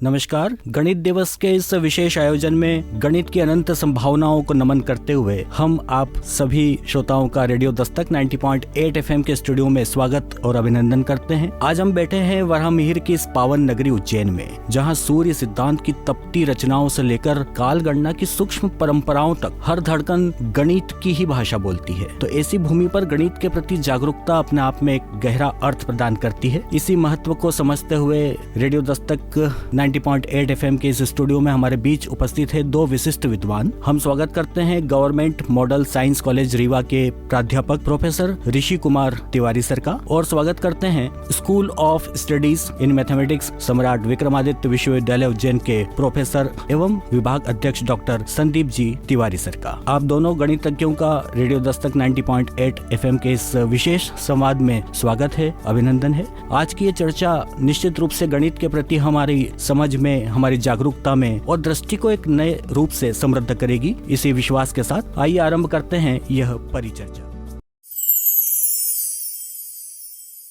नमस्कार। गणित दिवस के इस विशेष आयोजन में गणित की अनंत संभावनाओं को नमन करते हुए हम आप सभी श्रोताओं का रेडियो दस्तक 90.8 FM के स्टूडियो में स्वागत और अभिनंदन करते हैं। आज हम बैठे हैं वराहमिहिर की इस पावन नगरी उज्जैन में, जहां सूर्य सिद्धांत की तपती रचनाओं से लेकर काल गणना की सूक्ष्म परंपराओं तक हर धड़कन गणित की ही भाषा बोलती है। तो ऐसी भूमि पर गणित के प्रति जागरूकता अपने आप में एक गहरा अर्थ प्रदान करती है। इसी महत्व को समझते हुए रेडियो दस्तक 90.8 FM के इस स्टूडियो में हमारे बीच उपस्थित है दो विशिष्ट विद्वान। हम स्वागत करते हैं government model science college Rewa के प्राध्यापक प्रोफेसर ऋषि कुमार तिवारी सर का, और स्वागत करते हैं school of studies in mathematics सम्राट विक्रमादित्य विश्वविद्यालय उज्जैन के प्रोफेसर एवं विभाग अध्यक्ष डॉक्टर संदीप जी तिवारी सर का। आप दोनों गणितज्ञों का रेडियो दस्तक 90.8 FM के इस विशेष संवाद में स्वागत है, अभिनंदन है। आज की ये चर्चा निश्चित रूप से गणित के प्रति हमारी समझ में, हमारी जागरूकता में और दृष्टि को एक नए रूप से समृद्ध करेगी। इसी विश्वास के साथ आइए आरंभ करते हैं यह परिचर्चा।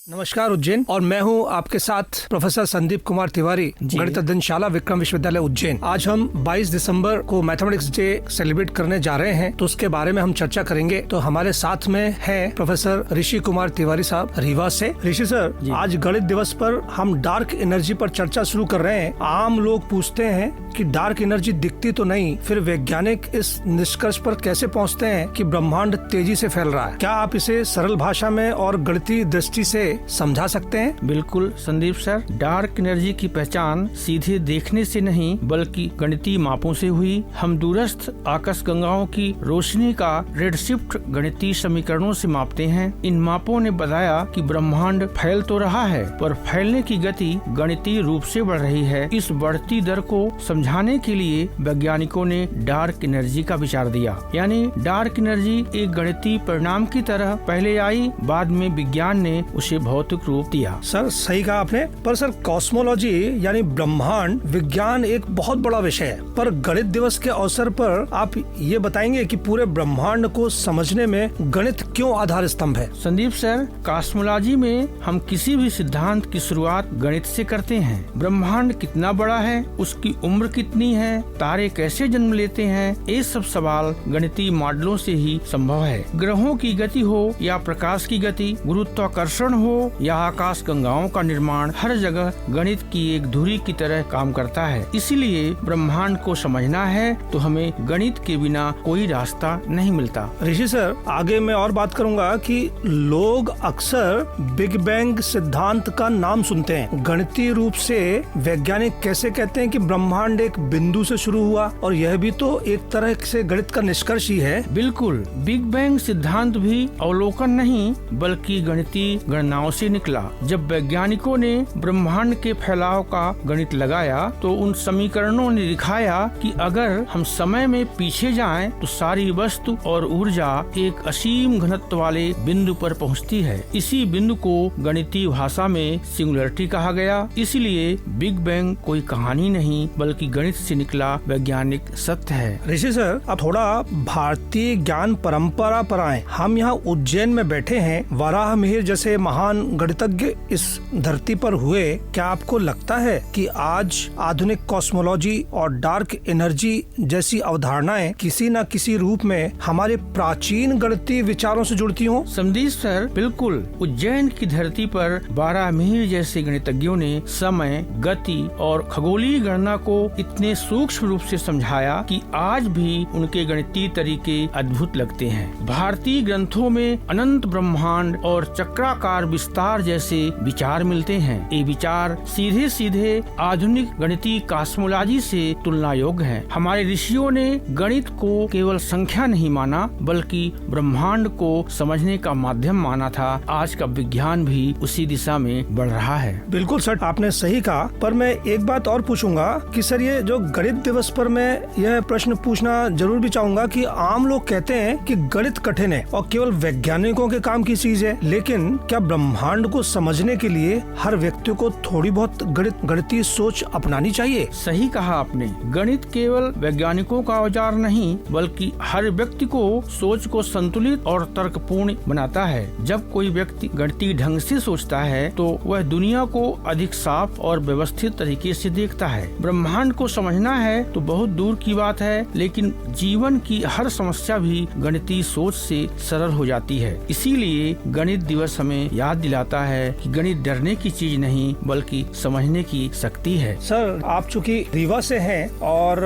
नमस्कार उज्जैन, और मैं हूं आपके साथ प्रोफेसर संदीप कुमार तिवारी, गणित अध्ययनशाला विक्रम विश्वविद्यालय उज्जैन। आज हम 22 दिसंबर को मैथमेटिक्स डे सेलिब्रेट करने जा रहे हैं, तो उसके बारे में हम चर्चा करेंगे। तो हमारे साथ में है प्रोफेसर ऋषि कुमार तिवारी साहब रीवा से। ऋषि सर, आज गणित दिवस पर हम डार्क एनर्जी पर चर्चा शुरू कर रहे हैं। आम लोग पूछते हैं कि डार्क एनर्जी दिखती तो नहीं, फिर वैज्ञानिक इस निष्कर्ष पर कैसे पहुँचते हैं कि ब्रह्मांड तेजी से फैल रहा है? क्या आप इसे सरल भाषा में और गणितीय दृष्टि से समझा सकते हैं? बिल्कुल संदीप सर, डार्क एनर्जी की पहचान सीधे देखने से नहीं बल्कि गणितीय मापों से हुई। हम दूरस्थ आकाश गंगाओं की रोशनी का रेडशिफ्ट गणितीय समीकरणों से मापते हैं। इन मापों ने बताया कि ब्रह्मांड फैल तो रहा है, पर फैलने की गति गणितीय रूप से बढ़ रही है। इस बढ़ती दर को समझाने के लिए वैज्ञानिकों ने डार्क एनर्जी का विचार दिया। यानी डार्क एनर्जी एक गणितीय परिणाम की तरह पहले आई, बाद में विज्ञान ने उसे भौतिक रूप दिया। सर, सही कहा आपने। पर सर, कॉस्मोलॉजी यानी ब्रह्मांड विज्ञान एक बहुत बड़ा विषय है, पर गणित दिवस के अवसर पर आप ये बताएंगे कि पूरे ब्रह्मांड को समझने में गणित क्यों आधार स्तंभ है? संदीप सर, कॉस्मोलॉजी में हम किसी भी सिद्धांत की शुरुआत गणित से करते हैं। ब्रह्मांड कितना बड़ा है, उसकी उम्र कितनी है, तारे कैसे जन्म लेते हैं, ये सब सवाल गणितीय मॉडलों से ही संभव है। ग्रहों की गति हो या प्रकाश की गति, गुरुत्वाकर्षण हो या आकाश गंगाओं का निर्माण, हर जगह गणित की एक धुरी की तरह काम करता है। इसीलिए ब्रह्मांड को समझना है तो हमें गणित के बिना कोई रास्ता नहीं मिलता। ऋषि सर, आगे मैं और बात करूंगा कि लोग अक्सर बिग बैंग सिद्धांत का नाम सुनते हैं। गणितीय रूप से वैज्ञानिक कैसे कहते हैं कि ब्रह्मांड एक बिंदु से शुरू हुआ, और यह भी तो एक तरह से गणित का निष्कर्ष ही है। बिल्कुल, बिग बैंग सिद्धांत भी अवलोकन नहीं बल्कि गणितीय गणनाओं से निकला। जब वैज्ञानिकों ने ब्रह्मांड के फैलाव का गणित लगाया तो उन समीकरणों ने दिखाया कि अगर हम समय में पीछे जाएं तो सारी वस्तु और ऊर्जा एक असीम घनत्व वाले बिंदु पर पहुंचती है। इसी बिंदु को गणितीय भाषा में सिंगुलरिटी कहा गया। इसलिए बिग बैंग कोई कहानी नहीं बल्कि गणित से निकला वैज्ञानिक सत्य है। ऋषि सर, अब थोड़ा भारतीय ज्ञान परंपरा पर आए। हम यहाँ उज्जैन में बैठे हैं, वराहमिहिर जैसे महान गणितज्ञ इस धरती पर हुए। क्या आपको लगता है कि आज आधुनिक कॉस्मोलॉजी और डार्क एनर्जी जैसी अवधारणाएं किसी न किसी रूप में हमारे प्राचीन गणितीय विचारों से जुड़ती हों? संदीप सर, बिल्कुल। उज्जैन की धरती पर वराहमिहिर जैसे गणितज्ञों ने समय, गति और खगोलीय गणना को इतने सूक्ष्म रूप से समझाया कि आज भी उनके गणितीय तरीके अद्भुत लगते हैं। भारतीय ग्रंथों में अनंत ब्रह्मांड और चक्राकार विस्तार जैसे विचार मिलते हैं। ये विचार सीधे सीधे आधुनिक गणितीय कॉस्मोलॉजी से तुलना योग्य हैं। हमारे ऋषियों ने गणित को केवल संख्या नहीं माना बल्कि ब्रह्मांड को समझने का माध्यम माना था। आज का विज्ञान भी उसी दिशा में बढ़ रहा है। बिल्कुल सर, आपने सही कहा। पर मैं एक बात और पूछूंगा कि सर, ये जो गणित दिवस पर मैं यह प्रश्न पूछना जरूर भी चाहूंगा कि आम लोग कहते हैं कि गणित कठिन है और केवल वैज्ञानिकों के काम की चीज है, लेकिन क्या ब्रह्मांड ब्रह्मांड को समझने के लिए हर व्यक्ति को थोड़ी बहुत गणितीय सोच अपनानी चाहिए। सही कहा आपने। गणित केवल वैज्ञानिकों का औजार नहीं बल्कि हर व्यक्ति को सोच को संतुलित और तर्कपूर्ण बनाता है। जब कोई व्यक्ति गणितीय ढंग से सोचता है तो वह दुनिया को अधिक साफ और व्यवस्थित तरीके से देखता है। ब्रह्मांड को समझना है तो बहुत दूर की बात है, लेकिन जीवन की हर समस्या भी गणितीय सोच से सरल हो जाती है। इसीलिए गणित दिवस हमें याद दिलाता है कि गणित डरने की चीज नहीं बल्कि समझने की शक्ति है। सर, आप चूंकि रीवा से हैं और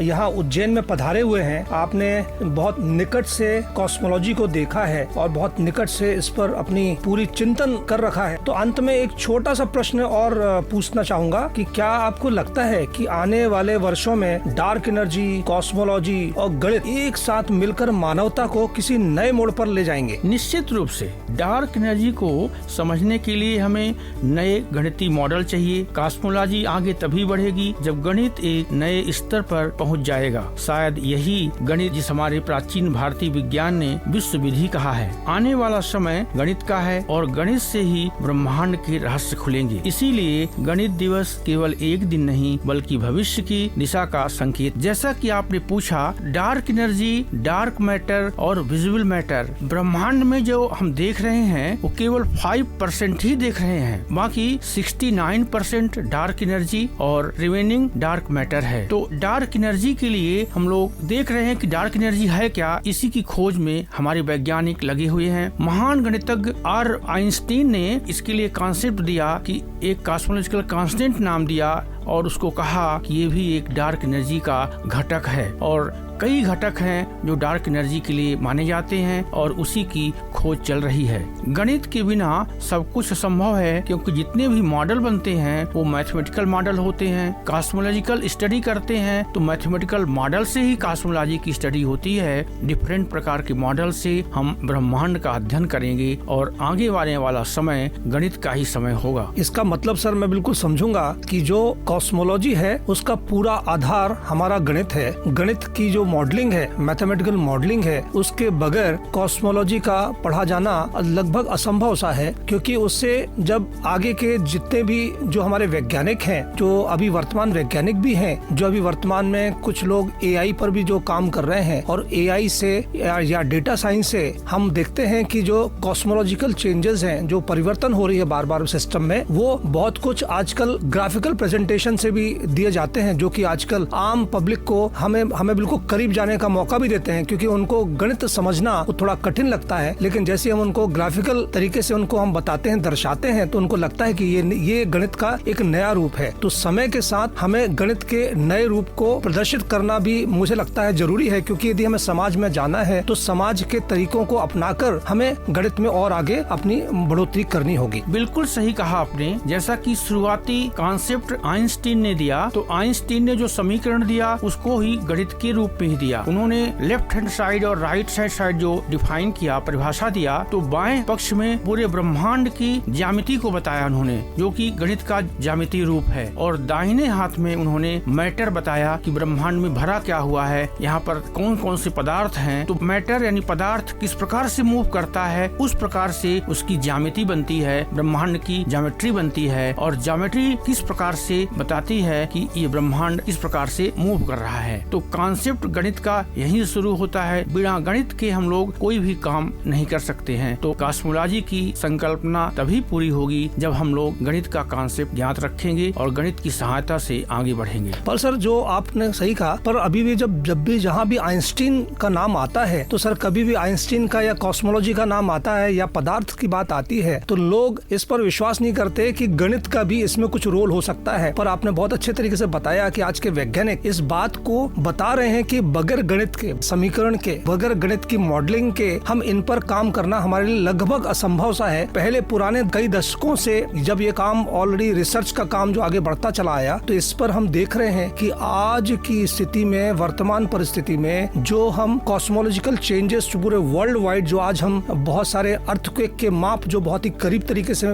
यहाँ उज्जैन में पधारे हुए हैं, आपने बहुत निकट से कॉस्मोलॉजी को देखा है और बहुत निकट से इस पर अपनी पूरी चिंतन कर रखा है। तो अंत में एक छोटा सा प्रश्न और पूछना चाहूंगा कि क्या आपको लगता है कि आने वाले वर्षों में डार्क एनर्जी, कॉस्मोलॉजी और गणित एक साथ मिलकर मानवता को किसी नए मोड़ पर ले जाएंगे? निश्चित रूप से। डार्क एनर्जी को समझने के लिए हमें नए गणितीय मॉडल चाहिए। कॉस्मोलॉजी आगे तभी बढ़ेगी जब गणित एक नए स्तर पर पहुंच जाएगा। शायद यही गणित जिस हमारे प्राचीन भारतीय विज्ञान ने विश्व विधि कहा है। आने वाला समय गणित का है और गणित से ही ब्रह्मांड के रहस्य खुलेंगे। इसीलिए गणित दिवस केवल एक दिन नहीं बल्कि भविष्य की दिशा का संकेत। जैसा कि आपने पूछा, डार्क एनर्जी, डार्क मैटर और विजिबल मैटर, ब्रह्मांड में जो हम देख रहे हैं वो केवल 5% ही देख रहे हैं। बाकी 69% डार्क एनर्जी और रिमेनिंग डार्क मैटर है। तो डार्क एनर्जी के लिए हम लोग देख रहे हैं कि डार्क एनर्जी है क्या, इसी की खोज में हमारे वैज्ञानिक लगे हुए हैं। महान गणितज्ञ आर आइंस्टीन ने इसके लिए कॉन्सेप्ट दिया कि एक कॉस्मोलॉजिकल कांस्टेंट नाम दिया और उसको कहा कि ये भी एक डार्क एनर्जी का घटक है। और कई घटक हैं जो डार्क एनर्जी के लिए माने जाते हैं और उसी की खोज चल रही है। गणित के बिना सब कुछ असंभव है, क्योंकि जितने भी मॉडल बनते हैं वो मैथमेटिकल मॉडल होते हैं। कॉस्मोलॉजिकल स्टडी करते हैं तो मैथमेटिकल मॉडल से ही कॉस्मोलॉजी की स्टडी होती है। डिफरेंट प्रकार के मॉडल से हम ब्रह्मांड का अध्ययन करेंगे और आगे आने वाला समय गणित का ही समय होगा। इसका मतलब सर मैं बिल्कुल समझूंगा कि जो कॉस्मोलॉजी है उसका पूरा आधार हमारा गणित है। गणित की जो मॉडलिंग है, मैथमेटिकल मॉडलिंग है, उसके बगैर कॉस्मोलॉजी का पढ़ा जाना लगभग असंभव सा है, क्योंकि उससे जब आगे के जितने भी जो हमारे वैज्ञानिक हैं, जो अभी वर्तमान वैज्ञानिक भी हैं, जो अभी वर्तमान में कुछ लोग एआई पर भी जो काम कर रहे हैं और एआई से या डेटा साइंस से हम देखते हैं कि जो कॉस्मोलॉजिकल चेंजेस हैं, जो परिवर्तन हो रही है बार बार सिस्टम में, वो बहुत कुछ आजकल ग्राफिकल प्रेजेंटेशन से भी दिए जाते हैं, जो कि आजकल आम पब्लिक को हमें बिल्कुल करीब जाने का मौका भी देते हैं, क्योंकि उनको गणित समझना वो थोड़ा कठिन लगता है। लेकिन जैसे हम उनको ग्राफिकल तरीके से उनको हम बताते हैं, दर्शाते हैं, तो उनको लगता है कि ये गणित का एक नया रूप है। तो समय के साथ हमें गणित के नए रूप को प्रदर्शित करना भी मुझे लगता है जरूरी है, क्योंकि यदि हमें समाज में जाना है तो समाज के तरीकों को अपनाकर हमें गणित में और आगे अपनी बढ़ोतरी करनी होगी। बिल्कुल सही कहा आपने। जैसा कि शुरुआती कॉन्सेप्ट आइंस्टीन ने दिया, तो आइंस्टीन ने जो समीकरण दिया उसको ही गणित के रूप में ही दिया। उन्होंने लेफ्ट हैंड साइड और राइट साइड जो डिफाइन किया, परिभाषा दिया, तो बाएं पक्ष में पूरे ब्रह्मांड की ज्यामिति को बताया उन्होंने, जो कि गणित का ज्यामितीय रूप है। और दाहिने हाथ में उन्होंने मैटर बताया कि ब्रह्मांड में भरा क्या हुआ है, यहाँ पर कौन कौन से पदार्थ हैं। तो मैटर यानी पदार्थ किस प्रकार से मूव करता है, उस प्रकार से उसकी ज्यामिति बनती है, ब्रह्मांड की ज्योमेट्री बनती है। और ज्योमेट्री किस प्रकार से बताती है कि ये ब्रह्मांड किस प्रकार से मूव कर रहा है। तो कॉन्सेप्ट गणित का यहीं शुरू होता है। बिना गणित के हम लोग कोई भी काम नहीं कर सकते हैं। तो कॉस्मोलॉजी की संकल्पना तभी पूरी होगी जब हम लोग गणित का कॉन्सेप्ट ज्ञात रखेंगे और गणित की सहायता से आगे बढ़ेंगे। पर सर, जो आपने सही कहा, पर अभी भी जब भी जहाँ भी आइंस्टीन का नाम आता है, तो सर कभी भी आइंस्टीन का या कॉस्मोलॉजी का नाम आता है या पदार्थ की बात आती है, तो लोग इस पर विश्वास नहीं करते कि गणित का भी इसमें कुछ रोल हो सकता है। पर आपने बहुत अच्छे तरीके से बताया कि आज के वैज्ञानिक इस बात को बता रहे हैं कि बगैर गणित के समीकरण के, बगैर गणित की मॉडलिंग के हम इन पर काम करना हमारे लिए लगभग असंभव सा है। पहले पुराने कई दशकों से जब ये काम ऑलरेडी रिसर्च का काम जो आगे बढ़ता चला आया, तो इस पर हम देख रहे हैं कि आज की स्थिति में, वर्तमान परिस्थिति में, जो हम कॉस्मोलॉजिकल चेंजेस पूरे वर्ल्ड वाइड, जो आज हम बहुत सारे अर्थक्वेक के माप जो बहुत ही करीब तरीके से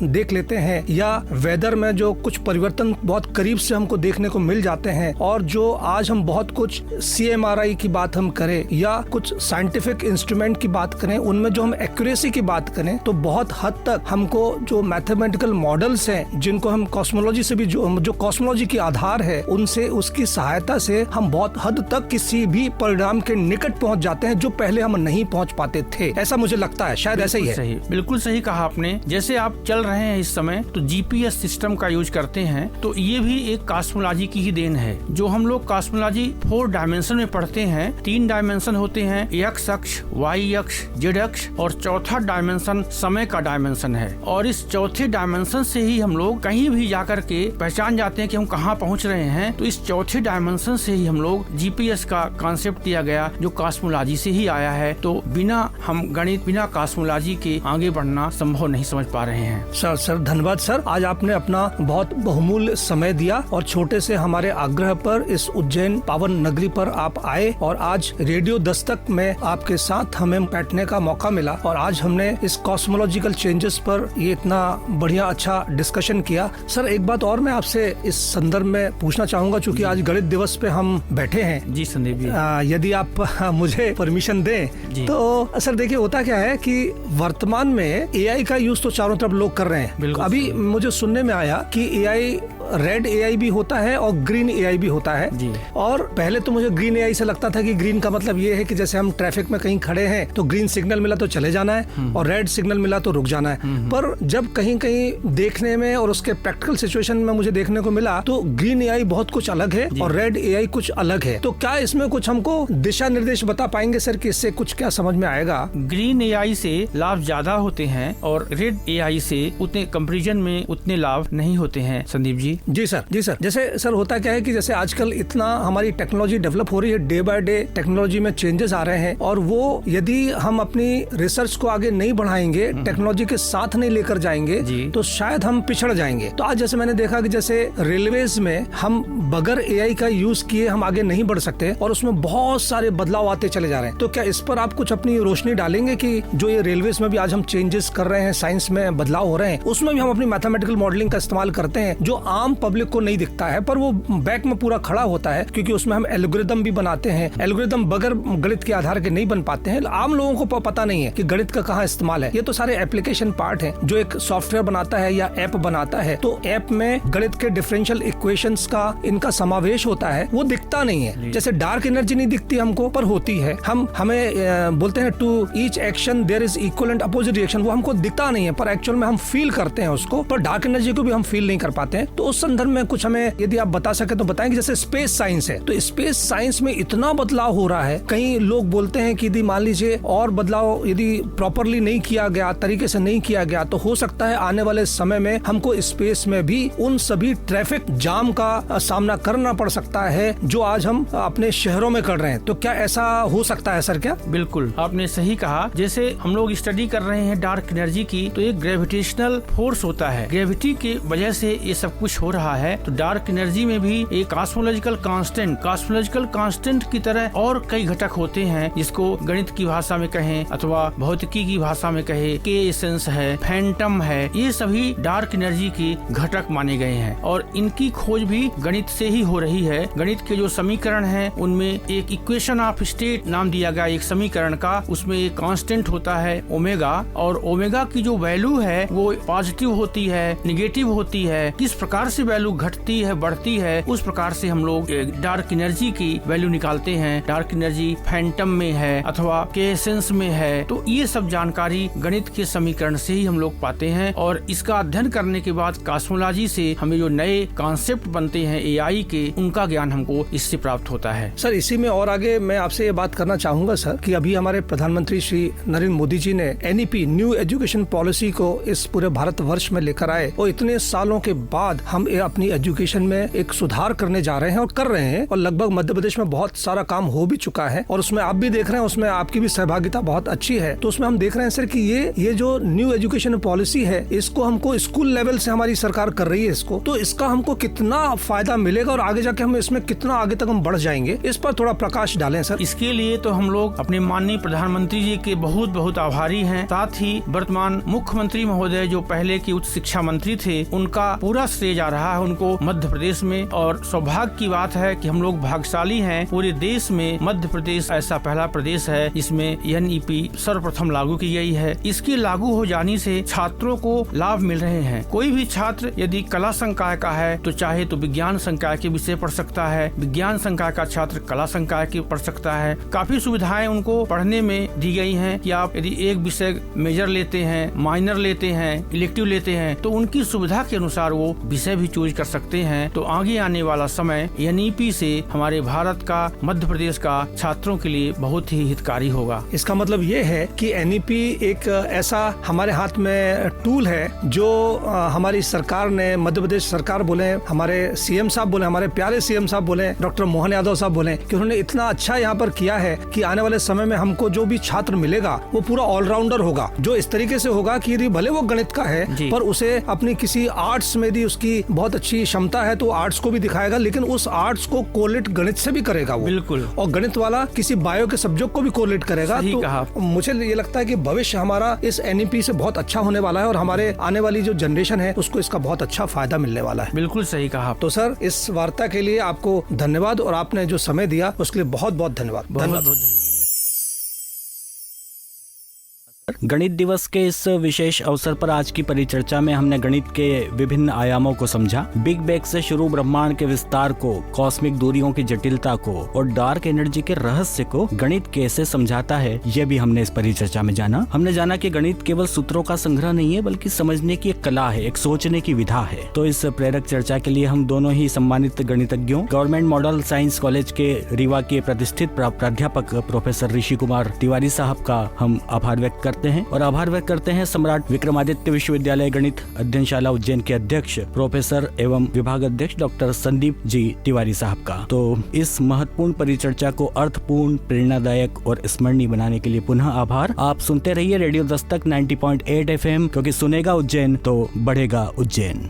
देख लेते हैं, या वेदर में जो कुछ परिवर्तन बहुत करीब से हमको देखने को मिल जाते हैं, और जो आज हम बहुत कुछ CMRI की बात हम करें या कुछ साइंटिफिक इंस्ट्रूमेंट की बात करें, उनमें जो हम एक्यूरेसी की बात करें तो बहुत हद तक हमको जो मैथमेटिकल मॉडल्स हैं, जिनको हम कॉस्मोलॉजी से भी जो कॉस्मोलॉजी की आधार है, उनसे उसकी सहायता से हम बहुत हद तक किसी भी परिणाम के निकट पहुंच जाते हैं जो पहले हम नहीं पहुंच पाते थे। ऐसा मुझे लगता है, शायद ऐसा ही है। सही, बिल्कुल सही कहा आपने। जैसे आप चल रहे हैं इस समय तो GPS सिस्टम का यूज करते हैं, तो ये भी एक कॉस्मोलॉजी की ही देन है। जो हम लोग कॉस्मोलॉजी 4 डायमेंशन में पढ़ते हैं, 3 डायमेंशन होते हैं, X अक्ष, Y अक्ष, Z अक्ष, और चौथा डायमेंशन समय का डायमेंशन है। और इस चौथे डायमेंशन से ही हम लोग कहीं भी जाकर के पहचान जाते हैं कि हम कहाँ पहुँच रहे हैं। तो इस चौथे डायमेंशन से ही हम लोग GPS का कॉन्सेप्ट दिया गया, जो कॉस्मोलॉजी से ही आया है। तो बिना हम गणित, बिना कॉस्मोलॉजी के आगे बढ़ना संभव नहीं समझ पा रहे हैं। सर धन्यवाद सर, आज आपने अपना बहुत बहुमूल्य समय दिया और छोटे से हमारे आग्रह पर इस उज्जैन पावन नगरी पर आप आए और आज रेडियो दस्तक में आपके साथ हमें बैठने का मौका मिला और आज हमने इस कॉस्मोलॉजिकल चेंजेस पर ये इतना बढ़िया अच्छा डिस्कशन किया। सर एक बात और मैं आपसे इस संदर्भ में पूछना चाहूंगा, चूंकि आज गणित दिवस पे हम बैठे हैं। जी संदीप जी, यदि आप मुझे परमिशन दें तो सर देखिए होता क्या है कि वर्तमान में AI का यूज तो चारों तरफ लोग कर रहे हैं। अभी मुझे सुनने में आया कि AI रेड AI भी होता है और ग्रीन AI भी होता है जी। और पहले तो मुझे ग्रीन AI से लगता था कि ग्रीन का मतलब ये है कि जैसे हम ट्रैफिक में कहीं खड़े हैं तो ग्रीन सिग्नल मिला तो चले जाना है और रेड सिग्नल मिला तो रुक जाना है। पर जब कहीं कहीं देखने में और उसके प्रैक्टिकल सिचुएशन में मुझे देखने को मिला तो ग्रीन AI बहुत कुछ अलग है और रेड AI कुछ अलग है। तो क्या इसमें कुछ हमको दिशा निर्देश बता पाएंगे सर कि इससे कुछ क्या समझ में आएगा? ग्रीन AI से लाभ ज्यादा होते हैं और रेड AI से उतने कंपैरिजन में उतने लाभ नहीं होते हैं। संदीप जी। जी सर जैसे सर होता क्या है कि जैसे आजकल इतना हमारी टेक्नोलॉजी डेवलप हो रही है, डे बाय डे टेक्नोलॉजी में चेंजेस आ रहे हैं और वो यदि हम अपनी रिसर्च को आगे नहीं बढ़ाएंगे, टेक्नोलॉजी के साथ नहीं लेकर जाएंगे तो शायद हम पिछड़ जाएंगे। तो आज जैसे मैंने देखा कि जैसे रेलवेज में हम बगैर AI का यूज किए हम आगे नहीं बढ़ सकते और उसमें बहुत सारे बदलाव आते चले जा रहे हैं। तो क्या इस पर आप कुछ अपनी रोशनी डालेंगे कि जो ये रेलवेज में भी आज हम चेंजेस कर रहे हैं, साइंस में बदलाव हो रहे हैं, उसमें भी हम अपनी मैथमेटिकल मॉडलिंग का इस्तेमाल करते हैं जो आम पब्लिक को नहीं दिखता है पर वो बैक में पूरा खड़ा होता है, क्योंकि उसमें हम एल्गोरिदम भी बनाते हैं। एल्गोरिदम बगैर गणित के आधार के नहीं बन पाते हैं। आम लोगों को पता नहीं है कि गणित का कहाँ इस्तेमाल है। ये तो सारे एप्लीकेशन पार्ट हैं। जो एक सॉफ्टवेयर बनाता है या ऐप बनाता है तो ऐप में गणित के डिफरेंशियल इक्वेशंस का इनका समावेश होता है, वो दिखता नहीं है। जैसे डार्क एनर्जी नहीं दिखती हमको पर होती है। हमें बोलते हैं to each action there is equal and opposite reaction, वो हमको दिखता नहीं है पर एक्चुअल में हम फील करते हैं उसको, पर डार्क एनर्जी को भी हम फील नहीं कर पाते हैं। तो उस संदर्भ में कुछ हमें यदि आप बता सके तो बताएंगे। जैसे स्पेस साइंस है तो स्पेस साइंस में इतना बदलाव हो रहा है, कई लोग बोलते हैं कि यदि मान लीजिए और बदलाव यदि प्रॉपरली नहीं किया गया, तरीके से नहीं किया गया तो हो सकता है आने वाले समय में हमको स्पेस में भी उन सभी ट्रैफिक जाम का सामना करना पड़ सकता है जो आज हम अपने शहरों में कर रहे हैं। तो क्या ऐसा हो सकता है सर? क्या बिल्कुल आपने सही कहा। जैसे हम लोग स्टडी कर रहे हैं डार्क एनर्जी की, तो एक ग्रेविटेशनल फोर्स होता है, ग्रेविटी की वजह से ये सब कुछ हो रहा है। तो डार्क एनर्जी में भी एक कॉस्मोलॉजिकल कांस्टेंट की तरह और कई घटक होते हैं, जिसको गणित की भाषा में कहें अथवा भौतिकी की भाषा में कहें, के एसेंस है, फैंटम है, ये सभी डार्क एनर्जी की घटक माने गए हैं और इनकी खोज भी गणित से ही हो रही है। गणित के जो समीकरण हैं उनमें एक इक्वेशन ऑफ स्टेट नाम दिया गया एक समीकरण का, उसमें एक कांस्टेंट होता है ओमेगा और ओमेगा की जो वैल्यू है वो पॉजिटिव होती है, निगेटिव होती है। किस प्रकार से वैल्यू घटती है, बढ़ती है, उस प्रकार से हम लोग डार्क एनर्जी की वैल्यू निकालते हैं। डार्क एनर्जी फैंटम में है अथवा के एसेंस में है, तो ये सब जानकारी गणित के समीकरण से ही हम लोग पाते हैं और इसका अध्ययन करने के बाद कॉस्मोलॉजी से हमें जो नए कॉन्सेप्ट बनते हैं AI के, उनका ज्ञान हमको इससे प्राप्त होता है। सर इसी में और आगे मैं आपसे ये बात करना चाहूंगा सर कि अभी हमारे प्रधानमंत्री श्री नरेंद्र मोदी जी ने NEP न्यू एजुकेशन पॉलिसी को इस पूरे भारत वर्ष में लेकर आए और इतने सालों के बाद हम अपनी एजुकेशन में एक सुधार करने जा रहे हैं और कर रहे हैं और लगभग मध्य प्रदेश में बहुत सारा काम हो भी चुका है और उसमें आप भी देख रहे हैं, उसमें आपकी भी सहभागिता बहुत अच्छी है। तो उसमें हम देख रहे हैं सर कि ये जो न्यू एजुकेशन पॉलिसी है इसको हमको स्कूल लेवल से हमारी सरकार कर रही है इसको, तो इसका हमको कितना फायदा मिलेगा और आगे जाके हम इसमें कितना आगे तक हम बढ़ जाएंगे, इस पर थोड़ा प्रकाश डालें सर। इसके लिए तो हम लोग अपने माननीय प्रधानमंत्री जी के बहुत बहुत आभारी हैं। साथ ही वर्तमान मुख्यमंत्री महोदय जो पहले के उच्च शिक्षा मंत्री थे, उनका पूरा श्रेय जा रहा है उनको मध्य प्रदेश में। और सौभाग्य की बात है कि हम लोग भाग्यशाली हैं, पूरे देश में मध्य प्रदेश ऐसा पहला प्रदेश है जिसमें NEP सर्वप्रथम लागू की गई है। इसके लागू हो जाने से छात्रों को लाभ मिल रहे हैं। कोई भी छात्र यदि कला संकाय का है तो चाहे तो विज्ञान संकाय के विषय पढ़ सकता है, विज्ञान संकाय का छात्र कला संकाय के पढ़ सकता है। काफी सुविधाएं उनको पढ़ने में दी गई हैं कि आप यदि एक विषय मेजर लेते हैं, माइनर लेते हैं, इलेक्टिव लेते हैं तो उनकी सुविधा के अनुसार वो विषय भी चूज कर सकते हैं। तो आगे आने वाला समय NEP से हमारे भारत का, मध्य प्रदेश का छात्रों के लिए बहुत ही हितकारी होगा। इसका मतलब ये है कि NEP एक ऐसा हमारे हाथ में टूल है जो हमारी सरकार ने, मध्य प्रदेश सरकार बोले, हमारे CM साहब बोले, हमारे प्यारे CM साहब बोले, डॉक्टर मोहन यादव साहब बोले कि उन्होंने इतना अच्छा यहाँ पर किया है कि आने वाले समय में हमको जो भी छात्र मिलेगा वो पूरा ऑलराउंडर होगा, जो इस तरीके से होगा कि यदि भले वो गणित का है पर उसे अपनी किसी आर्ट्स में भी उसकी बहुत अच्छी क्षमता है तो आर्ट्स को भी दिखाएगा, लेकिन उस आर्ट्स को कोरिलेट गणित से भी करेगा वो। बिल्कुल। और गणित वाला किसी बायो के सब्जेक्ट को भी कोरिलेट करेगा। सही तो कहा। मुझे ये लगता है कि भविष्य हमारा इस NEP से बहुत अच्छा होने वाला है और हमारे आने वाली जो जनरेशन है उसको इसका बहुत अच्छा फायदा मिलने वाला है। बिल्कुल सही कहा। तो सर, इस वार्ता के लिए आपको धन्यवाद और आपने जो समय दिया उसके लिए बहुत बहुत धन्यवाद। गणित दिवस के इस विशेष अवसर पर आज की परिचर्चा में हमने गणित के विभिन्न आयामों को समझा, बिग बैंग से शुरू ब्रह्मांड के विस्तार को, कॉस्मिक दूरियों की जटिलता को और डार्क एनर्जी के रहस्य को गणित कैसे समझाता है, ये भी हमने इस परिचर्चा में जाना। हमने जाना कि गणित केवल सूत्रों का संग्रह नहीं है बल्कि समझने की एक कला है, एक सोचने की विधा है। तो इस प्रेरक चर्चा के लिए हम दोनों ही सम्मानित गणितज्ञों, गवर्नमेंट मॉडल साइंस कॉलेज के रीवा के प्रतिष्ठित प्राध्यापक प्रोफेसर ऋषि कुमार तिवारी साहब का हम आभार व्यक्त करते हैं और आभार व्यक्त करते हैं सम्राट विक्रमादित्य विश्वविद्यालय गणित अध्ययनशाला उज्जैन के अध्यक्ष प्रोफेसर एवं विभाग अध्यक्ष डॉक्टर संदीप जी तिवारी साहब का। तो इस महत्वपूर्ण परिचर्चा को अर्थपूर्ण, प्रेरणादायक और स्मरणीय बनाने के लिए पुनः आभार। आप सुनते रहिए रेडियो दस्तक 90.8 FM, क्योंकि सुनेगा उज्जैन तो बढ़ेगा उज्जैन।